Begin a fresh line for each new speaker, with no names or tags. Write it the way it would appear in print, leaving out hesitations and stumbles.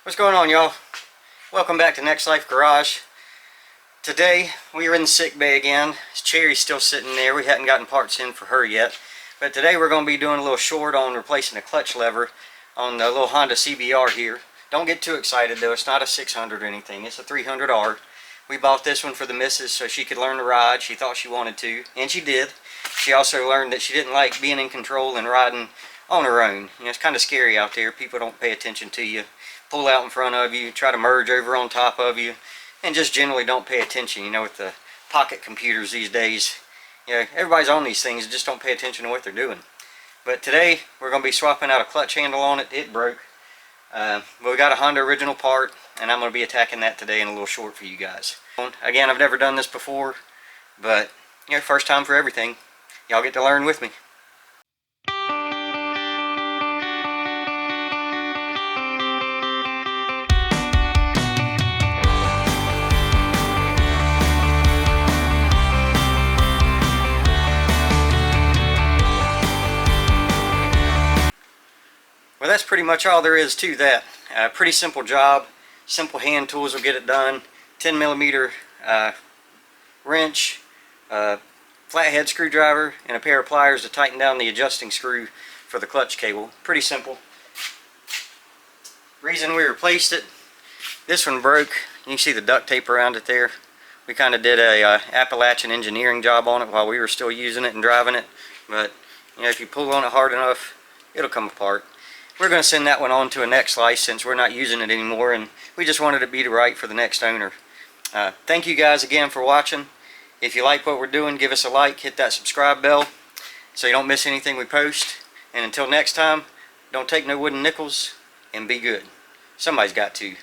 What's going on, y'all? Welcome back to Next Life Garage. Today we are in the sick bay again. Cherry's still sitting there. We hadn't gotten parts in for her yet. But today we're going to be doing a little short on replacing a clutch lever on the little Honda CBR here. Don't get too excited though. It's not a 600 or anything. It's a 300R. We bought this one for the missus so she could learn to ride. She thought she wanted to, and she did. She also learned that she didn't like being in control and riding on her own. You know, it's kind of scary out there. People don't pay attention to you. Pull out in front of you, try to merge over on top of you, and just generally don't pay attention. You know, with the pocket computers these days, you know, everybody's on these things, just don't pay attention to what they're doing. But today we're going to be swapping out a clutch handle on it. It broke. But we got a Honda original part, and I'm going to be attacking that today in a little short for you guys. Again, I've never done this before, but you know, first time for everything. Y'all get to learn with me. Well, that's pretty much all there is to that. Pretty simple job. Simple hand tools will get it done. 10mm wrench, flathead screwdriver, and a pair of pliers to tighten down the adjusting screw for the clutch cable. Pretty simple. Reason we replaced it, this one broke. You can see the duct tape around it there. We kind of did a Appalachian engineering job on it while we were still using it and driving it. But you know, if you pull on it hard enough, it'll come apart. We're going to send that one on to a next slice since we're not using it anymore, and we just wanted it to be right for the next owner. Thank you guys again for watching. If you like what we're doing, give us a like, hit that subscribe bell so you don't miss anything we post. And until next time, don't take no wooden nickels and be good. Somebody's got to.